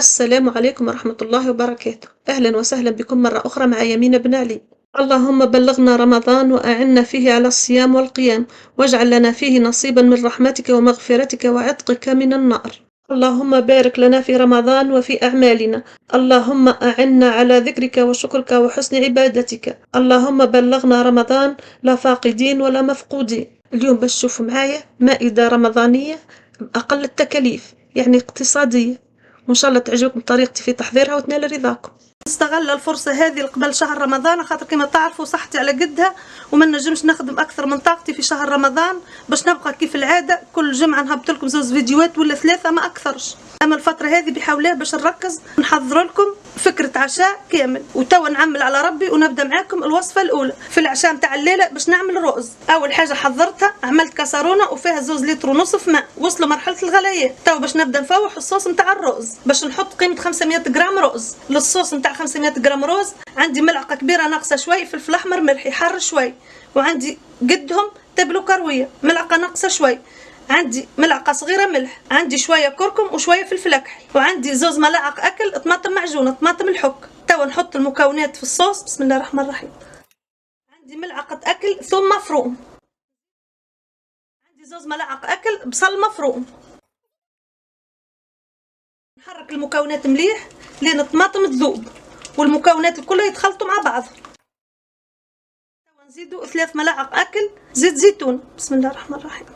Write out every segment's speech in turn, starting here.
السلام عليكم ورحمة الله وبركاته. أهلا وسهلا بكم مرة أخرى مع يمين بن علي. اللهم بلغنا رمضان وأعنا فيه على الصيام والقيام، واجعل لنا فيه نصيبا من رحمتك ومغفرتك وعتقك من النار. اللهم بارك لنا في رمضان وفي أعمالنا. اللهم أعنا على ذكرك وشكرك وحسن عبادتك. اللهم بلغنا رمضان لا فاقدين ولا مفقودين. اليوم باش تشوفوا معايا مائدة رمضانية أقل التكاليف، يعني اقتصادية، وإن شاء الله تعجبكم طريقتي في تحضيرها وتنال رضاكم. نستغل الفرصة هذه قبل شهر رمضان، خاطر كما تعرفوا صحتي على قدها وما نجمش نخدم أكثر من طاقتي في شهر رمضان، باش نبقى كيف العادة كل جمعة نهبط لكم 2 فيديوهات ولا 3 ما أكثرش. أما الفترة هذه بحول الله باش نركز نحضر لكم فكرة عشاء كامل، وتوا نعمل على ربي ونبدأ معاكم الوصفة الأولى. في العشاء متاع الليلة باش نعمل رز. أول حاجة حضرتها عملت كاسرونة وفيها 2.5 لتر ماء، وصلوا مرحلة الغليان. توا باش نبدأ نفوح الصوص متاع الرز. باش نحط قيمة 500 غرام رز. للصوص متاع 500 غرام رز عندي ملعقة كبيرة ناقصة شوي فلفل أحمر ملح يحر شوي، وعندي قدهم تبلو كروية ملعقة ناقصة شوي، عندي ملعقة صغيرة ملح، عندي شوية كركم وشوية فلفل أكحل، وعندي 2 ملاعق أكل طماطم معجونة طماطم الحك. توا نحط المكونات في الصوص. بسم الله الرحمن الرحيم. عندي ملعقة أكل ثوم مفروم، عندي 2 ملاعق أكل بصل مفروم. نحرك المكونات مليح لين الطماطم تذوب والمكونات الكلها يتخلطوا مع بعض. توا نزيدوا 3 ملاعق أكل زيت زيتون. بسم الله الرحمن الرحيم.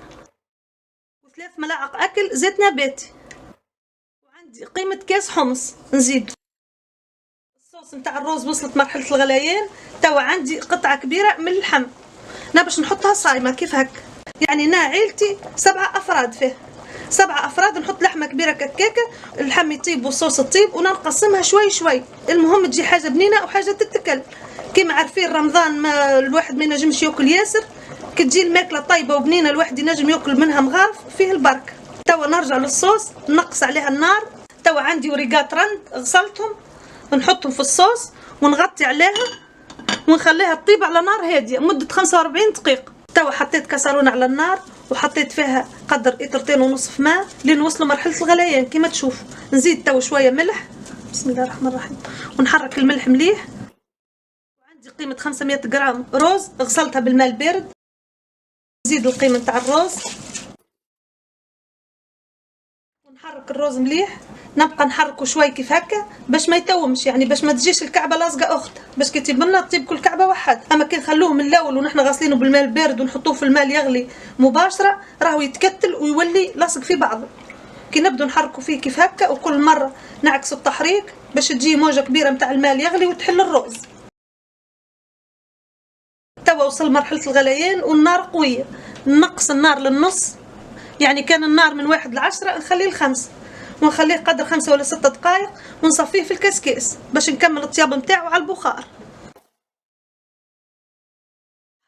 و3 ملاعق أكل زيت نباتي، وعندي قيمة كاس حمص نزيد. الصوص متاع الرز وصلت مرحلة الغليان. توا عندي قطعة كبيرة من اللحم، أنا باش نحطها صايمة كيف هكا، يعني أنا عيلتي 7 أفراد، فيه 7 أفراد نحط لحمة كبيرة ككاكة. اللحم يطيب والصوص تطيب ونقسمها شوي شوي، المهم تجي حاجة بنينة وحاجة تتكل. كيما عارفين رمضان ما الواحد ما ينجمش ياكل ياسر، كتجي الماكلة طيبة وبنينة الواحد ينجم ياكل منها مغارف فيه البركة. توا نرجع للصوص نقص عليها النار. توا عندي وريقات رند غسلتهم نحطهم في الصوص ونغطي عليها ونخليها تطيب على نار هادية مدة 45 دقيقة. توا حطيت كاسرونة على النار وحطيت فيها قدر 2.5 لتر ماء لين وصلوا مرحلة الغليان كما تشوف. نزيد توا شوية ملح. بسم الله الرحمن الرحيم. ونحرك الملح مليح. وعندي قيمة 500 غرام رز غسلتها بالماء البارد. نزيد القيمة تاع الرز ونحرك الرز مليح. نبقى نحركه شوي كيف هكا باش ما يتومش، يعني باش ما تجيش الكعبه لازقه اختها، باش كي تطيب لنا تطيب كل كعبه وحد. اما كي نخلوه من الاول ونحن غاسلينه بالماء البارد ونحطوه في الماء يغلي مباشره راهو يتكتل ويولي لاصق في بعضه. كي نبدو نحركه فيه كيف هكا وكل مره نعكس التحريك باش تجي موجه كبيره متاع الماء يغلي وتحل الرز. توا وصل مرحله الغليان والنار قويه، نقص النار للنص، يعني كان النار من 1 ل10 نخليه ل5 ونخليه قدر 5 ولا 6 دقائق ونصفيه في الكاسكاس باش نكمل الطياب نتاعو على البخار.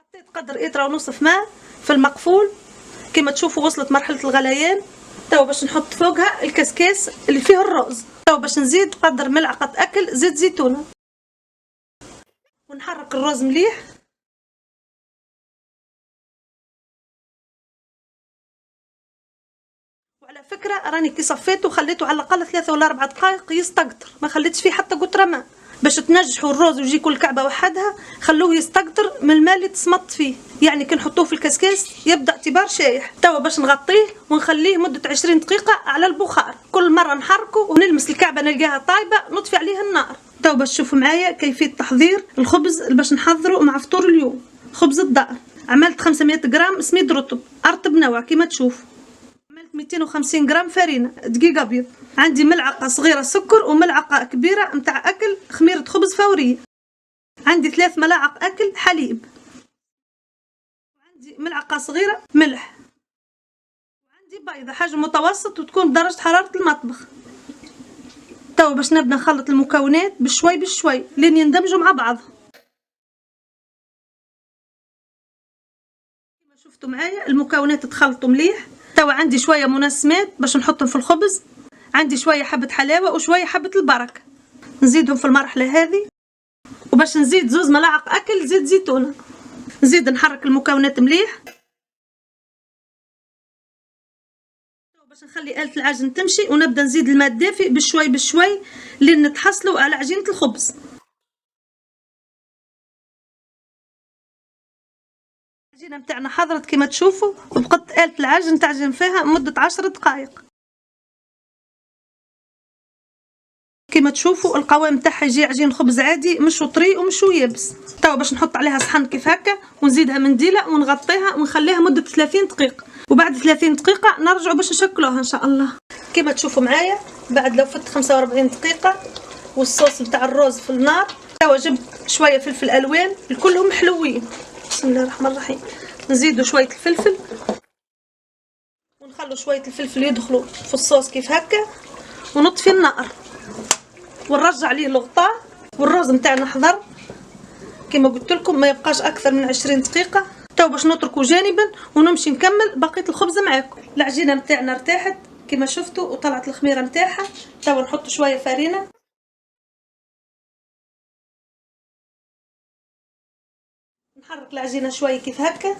حطيت قدر 1.5 لتر ماء في المقفول كما تشوفوا وصلت مرحلة الغليان. توا باش نحط فوقها الكاسكاس اللي فيه الرز. توا باش نزيد قدر ملعقة أكل زيت زيتون ونحرك الرز مليح. وعلى فكرة راني كي صفيته وخليته على الأقل 3 ولا 4 دقائق يستقطر، ما خليتش فيه حتى قطرة ماء. باش تنجحوا الرز ويجي كل كعبة وحدها خلوه يستقطر من الماء اللي تسمط فيه، يعني كي نحطوه في الكاسكاس يبدأ اعتبار شايح. توا باش نغطيه ونخليه مدة 20 دقيقة على البخار، كل مرة نحركه ونلمس الكعبة نلقاها طايبة نطفي عليها النار. توا باش تشوفوا معايا كيفية تحضير الخبز اللي باش نحضره مع فطور اليوم. خبز الدار عملت 500 غرام سميد رطب أرطب نوع كما تشوف، 250 غرام فرينة دقيق ابيض، عندي ملعقه صغيره سكر وملعقه كبيره متاع اكل خميره خبز فوريه، عندي 3 ملاعق اكل حليب، وعندي ملعقه صغيره ملح، وعندي بيضه حجم متوسط وتكون بدرجه حراره المطبخ. توا باش نبدا نخلط المكونات بشوي بشوي لين يندمجوا مع بعض. كما شفتوا معايا المكونات تخلطوا مليح. توا عندي شويه منسمات باش نحطهم في الخبز، عندي شويه حبه حلاوه وشويه حبه البركه نزيدهم في المرحله هذه. وباش نزيد 2 ملاعق اكل زيت زيتون. نزيد نحرك المكونات مليح. باش نخلي آلة العجن تمشي ونبدا نزيد الماء الدافئ بشوي بشوي لين نتحصلوا على عجينة الخبز. العجينة متاعنا حضرت كما تشوفوا، وبقت آلة العجن تعجن فيها مدة 10 دقائق. كما تشوفوا القوام تاعها يجي عجين خبز عادي، مش طري ومش يابس. توا باش نحط عليها صحن كيف هكا ونزيدها منديله ونغطيها ونخليها مده 30 دقيقه، وبعد 30 دقيقه نرجعوا باش نشكلوها ان شاء الله. كما تشوفوا معايا بعد لو فت 45 دقيقه والصوص نتاع الروز في النار. توا جبت شويه فلفل الوان الكلهم حلوين. بسم الله الرحمن الرحيم. نزيدوا شويه الفلفل ونخلوا شويه الفلفل يدخلوا في الصوص كيف هكا ونطفي النار ونرجع عليه الغطاء. والروز نتاعنا حضر كما قلت لكم، ما يبقاش اكثر من 20 دقيقه. تو باش نتركه جانبا ونمشي نكمل بقيه الخبز معاكم. العجينه نتاعنا ارتاحت كما شفتوا وطلعت الخميره نتاعها. تو نحط شويه فرينه، نحرك العجينه شويه كيف هكا.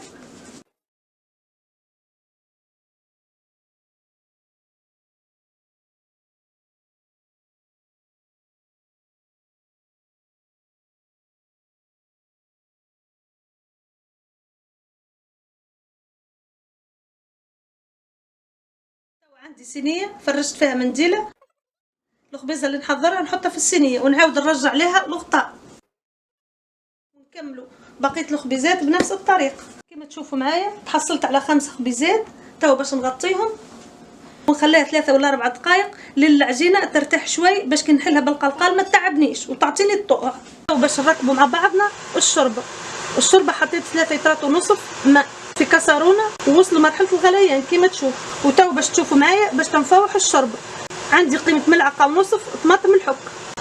عندي صينيه فرشت فيها منديله، الخبيزه اللي نحضرها نحطها في الصينيه ونعاود نرجع عليها الغطاء ونكملوا بقيه الخبيزات بنفس الطريقه. كما تشوفوا معايا تحصلت على 5 خبيزات. تو باش نغطيهم ونخليها 3 ولا 4 دقائق للعجينه ترتاح شوي باش كي نحلها بالقلقال ما تعبنيش وتعطيني الطوع. تو باش نركبوا مع بعضنا الشوربه حطيت 3 لترات ونصف ماء في كاسرونه ووصلوا مرحله الغليان كما تشوف. وتو باش تشوفوا معايا باش تنفوح الشوربه عندي قيمه ملعقه ونصف طماطم الحك،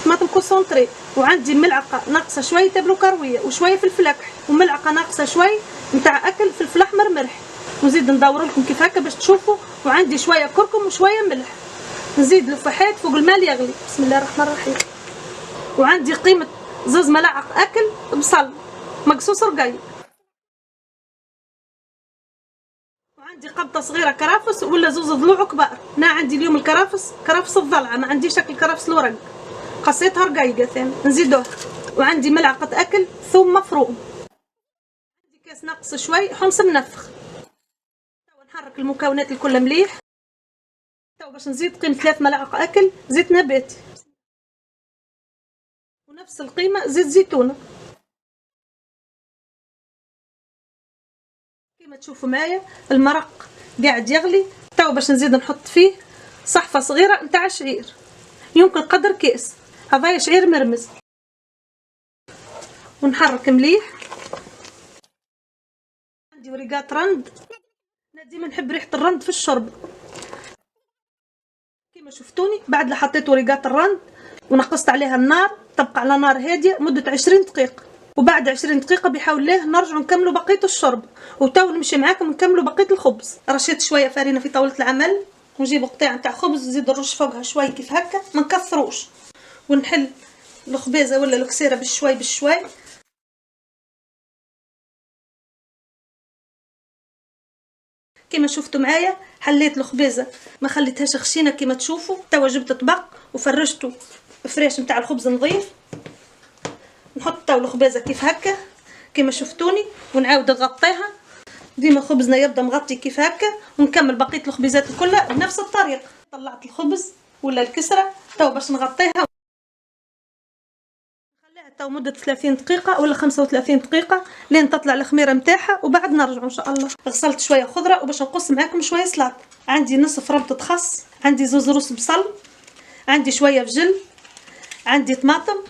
طماطم كونسونطري، وعندي ملعقه ناقصه شويه تبلو كرويه وشويه فلفل اكحل، وملعقه ناقصه شوي نتاع اكل فلفل احمر ملح. نزيد ندور لكم كيف هكا باش تشوفوا. وعندي شويه كركم وشويه ملح. نزيد الفحيت فوق الماء يغلي. بسم الله الرحمن الرحيم. وعندي قيمه 2 ملاعق اكل بصل مقصوص رقيق. وعندي قبطه صغيره كرافس ولا 2 ضلوع كبار. انا عندي اليوم كرافس الضلعه، ما عنديش شكل كرافس الورق، قصيتها رقيقه ثاني نزيدوها. وعندي ملعقه اكل ثوم مفروم. عندي كاس ناقص شوي حمص منفخ. تو نحرك المكونات الكل مليح. تو باش نزيد قيمه 3 ملاعق اكل زيت نباتي، ونفس القيمه زيت زيتونه. كما تشوفوا معايا المرق قاعد يغلي. تو باش نزيد نحط فيه صحفه صغيره نتاع شعير، يمكن قدر كاس، هذا شعير مرمز. ونحرك مليح. عندي ورقات رند، انا ديما نحب ريحه الرند في الشرب. كما شفتوني بعد لا حطيت ورقات الرند ونقصت عليها النار، تبقى على نار هاديه مده 20 دقيقه. وبعد 20 دقيقه بحول الله نرجعوا نكملوا بقيه الشرب. وتو نمشي معاكم نكملوا بقيه الخبز. رشيت شويه فرينه في طاوله العمل ونجيب قطيع نتاع خبز نزيد نرش فوقها شويه كيف هكا، ما نكثروش، ونحل الخبيزه ولا الكسيره بشوي بشوي. كما شفتوا معايا حليت الخبيزه ما خليتهاش خشينه كما تشوفوا. توا جبت طبق وفرشته فريش نتاع الخبز نظيف. نحط توا الخبيزه كيف هكا كما شفتوني ونعاود نغطيها. ديما خبزنا يبدا مغطي كيف هكا، ونكمل بقيه الخبيزات كلها بنفس الطريقه. طلعت الخبز ولا الكسره توا باش نغطيها نخليها توا مده 30 دقيقه ولا 35 دقيقه لين تطلع الخميره نتاعها، وبعد نرجعوا ان شاء الله. غسلت شويه خضره وباش نقص معاكم شويه سلطه. عندي نصف ربطه خس، عندي 2 روس بصل، عندي شويه فجل، عندي طماطم،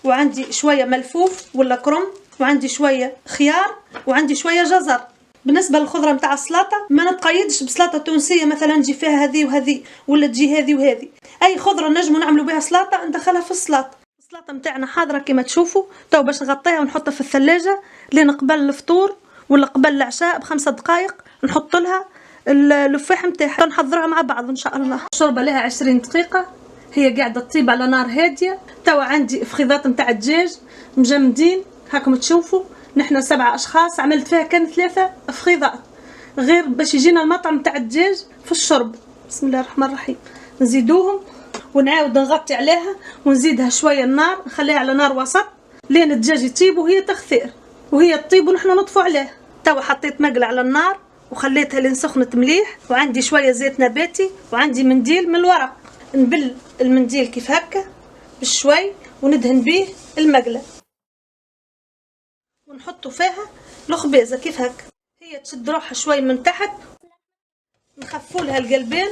وعندي شويه ملفوف ولا كرم، وعندي شويه خيار، وعندي شويه جزر. بالنسبه للخضره نتاع السلطه ما نتقيدش بسلطه تونسيه مثلا تجي فيها هذه وهذه ولا تجي هذه وهذه. اي خضره نجموا نعملوا بها سلطه ندخلها في السلطه. السلطه نتاعنا حاضره كما تشوفوا. تو باش نغطيها ونحطها في الثلاجه لين قبل الفطور ولا قبل العشاء ب5 دقائق نحط لها اللفاح نتاعها نحضرها مع بعض ان شاء الله. الشوربه لها 20 دقيقه هي قاعده تطيب على نار هاديه. توا عندي فخيضات نتاع الدجاج مجمدين هاكم تشوفوا. نحنا 7 اشخاص، عملت فيها كان 3 فخيضات غير باش يجينا المطعم نتاع الدجاج في الشرب. بسم الله الرحمن الرحيم. نزيدوهم ونعاود نغطي عليها ونزيدها شويه النار، نخليها على نار وسط لين الدجاج يطيب وهي تخثير، وهي تطيب ونحن نطفو عليها. توا حطيت مقله على النار وخليتها لين سخنت مليح، وعندي شويه زيت نباتي وعندي منديل من الورق، نبل المنديل كيف هكا بشوي وندهن به المقله ونحطوا فيها الخبيزه كيف هكا. هي تشد روحها شوي من تحت، نخفوا لها القلبين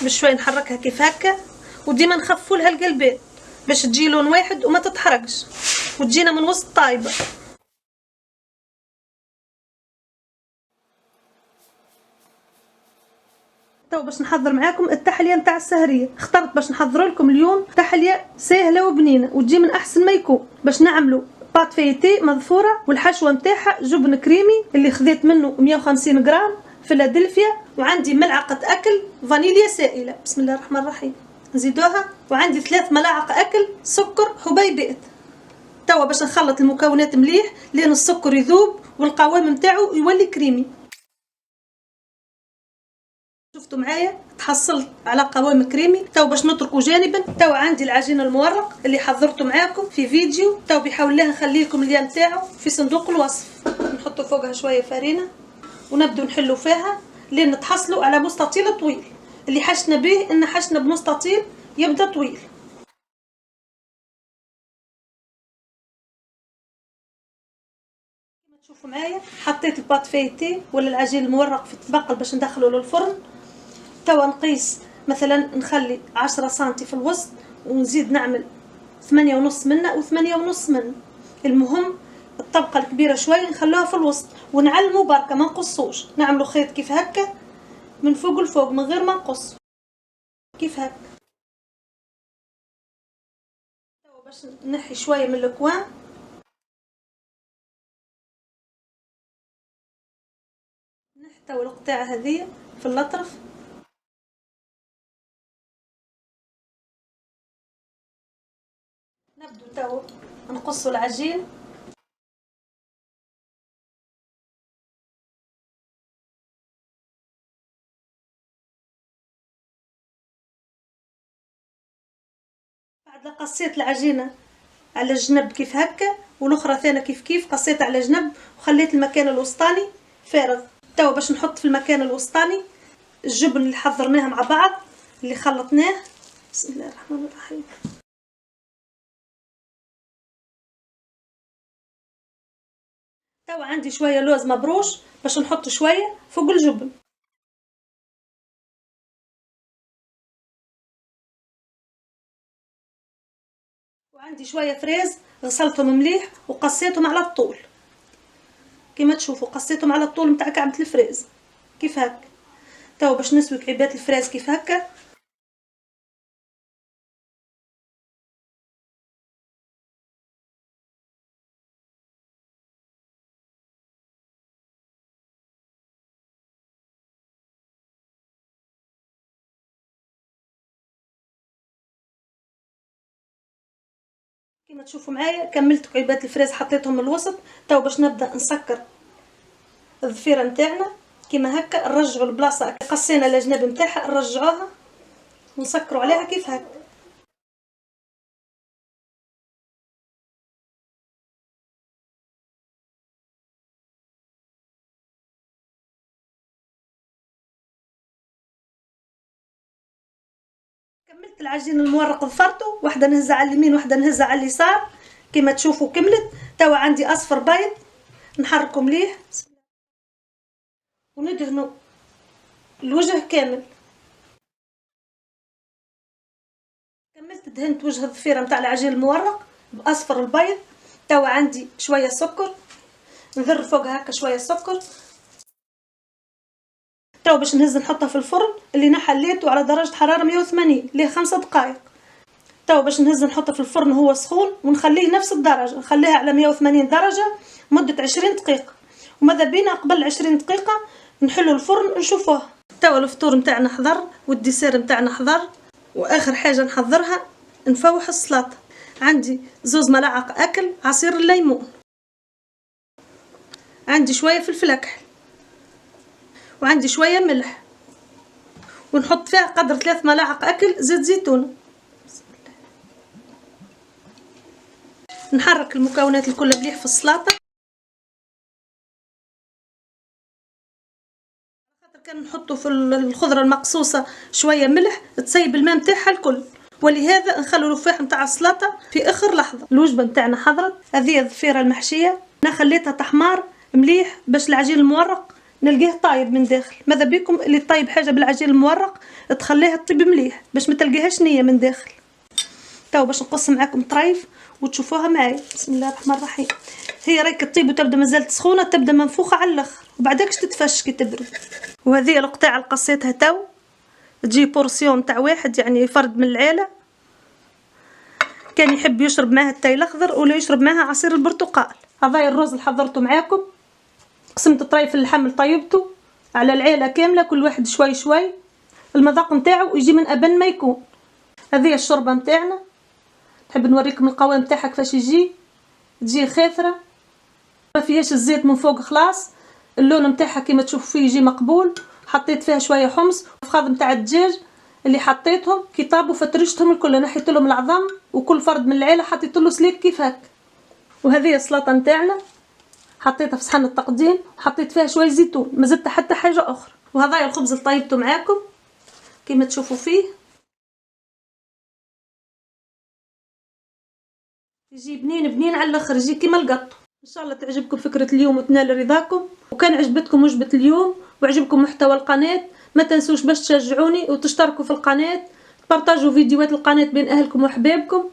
بشوي، نحركها كيف هكا وديما نخفوا لها القلبين باش تجي لون واحد وما تتحرقش وتجينا من وسط طايبه. تو باش نحضر معاكم التحليه نتاع السهريه. اخترت باش نحضر لكم اليوم تحليه سهله وبنينه وتجي من احسن ما يكون. باش نعملوا بات فيتي مظفوره والحشوه نتاعها جبن كريمي اللي خذيت منه 150 غرام فيلادلفيا، وعندي ملعقه اكل فانيليا سائله. بسم الله الرحمن الرحيم. نزيدوها، وعندي 3 ملاعق اكل سكر حبيبات. توا باش نخلط المكونات مليح لين السكر يذوب والقوام نتاعو يولي كريمي. شفتوا معايا تحصلت على قوام كريمي. تو باش نتركه جانبا. تو عندي العجين المورق اللي حضرته معاكم في فيديو، تو بحاول الله نخلي لكم اللين نتاعو في صندوق الوصف. نحطوا فوقها شويه فرينه ونبدو نحلوا فيها لين نتحصلوا على مستطيل طويل. اللي حشنا به ان حشنا بمستطيل يبدا طويل. كما تشوفوا معايا حطيت البات فيتي ولا العجين المورق في الطبق باش ندخله للفرن. توا نقيس مثلا نخلي 10 سنتي في الوسط ونزيد نعمل 8.5 منه و8.5 منه. المهم الطبقه الكبيره شوي نخلوها في الوسط ونعلموا بركه ما نقصوش، نعملوا خيط كيف هكا من فوق لفوق من غير ما نقص كيف هكا. توا باش نحي شويه من الكوان نحتوي القطاع هذه في الاطرف. نبدو توا نقصوا العجين. بعد قصيت العجينه على الجنب كيف هكا والاخرى ثانيه كيف قصيت على جنب وخليت المكان الوسطاني فارغ. توا باش نحط في المكان الوسطاني الجبن اللي حضرناه مع بعض اللي خلطناه. بسم الله الرحمن الرحيم. توا عندي شويه لوز مبروش باش نحط شويه فوق الجبن. وعندي شويه فريز غسلتهم مليح وقصيتهم على الطول كما تشوفوا، قصيتهم على الطول نتاع كعبه الفريز كيف هكا. توا باش نسوي كعبات الفريز كيف هكا. كما تشوفوا معايا كملت كعبات الفريز حطيتهم من الوسط. توا باش نبدا نسكر الضفيره نتاعنا كما هكا، نرجعوا البلاصه قصينا الاجناب نتاعها نرجعوها ونسكروا عليها كيف هكا. كملت العجين المورق ضفرته، واحده نهزها على اليمين واحده نهزها على اليسار كما تشوفوا كملت. توا عندي اصفر بيض نحركه مليح وندهنوا الوجه كامل. كملت دهنت وجه الضفيره نتاع العجين المورق باصفر البيض. توا عندي شويه سكر نذر فوقها هكا شويه سكر. توا باش نهز نحطها في الفرن اللي انا حليته على درجه حراره 180 ليه 5 دقائق. توا باش نهز نحطه في الفرن هو سخون ونخليه نفس الدرجه، نخليها على 180 درجه مده 20 دقيقه. وماذا بينا قبل 20 دقيقه نحلوا الفرن نشوفوه. توا الفطور متاعنا حضر والديسير متاعنا حضر، واخر حاجه نحضرها نفوح السلطه. عندي 2 ملاعق اكل عصير الليمون، عندي شويه فلفل اكحل، وعندي شويه ملح، ونحط فيها قدر 3 ملاعق اكل زيت زيتون. نحرك المكونات الكل مليح في السلطه. كان نحطوا في الخضره المقصوصه شويه ملح تسيب الماء نتاعها الكل، ولهذا نخلوا الرفاح نتاع السلطه في اخر لحظه. الوجبه نتاعنا حضرت. هذه الضفيره المحشيه انا خليتها تحمار مليح باش العجين المورق نلقاه طايب من داخل. ماذا بيكم اللي طايب حاجه بالعجين المورق تخليها تطيب مليح باش ما تلقاهاش نيه من داخل. تو باش نقص معاكم طريف وتشوفوها معايا. بسم الله الرحمن الرحيم. هي رايك تطيب وتبدا مازالت سخونه، تبدا منفوخه على الاخر وبعدكش تتفش كي تبرد. وهذه القطاع اللي قصيتها تو تجي بورسيون تاع واحد، يعني فرد من العيله كان يحب يشرب معاه التاي الاخضر ولا يشرب معاه عصير البرتقال. هذا الرز اللي حضرته معاكم، قسمت طريف اللحم اللي طيبته على العيله كامله، كل واحد شوي شوي. المذاق نتاعو يجي من ابن ما يكون. هذه الشوربه نتاعنا، نحب نوريكم القوام نتاعها كيفاش يجي. تجي خاثره ما فيهاش الزيت من فوق خلاص. اللون نتاعها كيما تشوفوا فيه يجي مقبول. حطيت فيها شويه حمص وفخاذ نتاع الدجاج اللي حطيتهم كي طابوا فترشتهم الكل، نحيت لهم العظم وكل فرد من العيله حطيت له سليك كيف هكا. وهذه السلطه نتاعنا حطيتها في صحن التقديم، حطيت فيها شويه زيتون، ما زدت حتى حاجه اخرى. وهذا الخبز اللي طيبته معاكم كيما تشوفوا فيه يجي بنين بنين على الاخر، يجي كيما القط. ان شاء الله تعجبكم فكره اليوم وتنال رضاكم. وكان عجبتكم وجبه اليوم وعجبكم محتوى القناه ما تنسوش باش تشجعوني وتشتركوا في القناه، تبارطاجوا فيديوهات القناه بين اهلكم واحبابكم.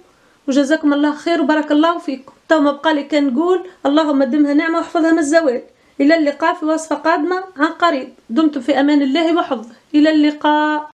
وجزاكم الله خير وبارك الله فيكم. تو ما بقالي كان نقول اللهم دمها نعمه واحفظها من الزوال. الى اللقاء في وصفه قادمه عن قريب. دمتم في امان الله وحفظه. الى اللقاء.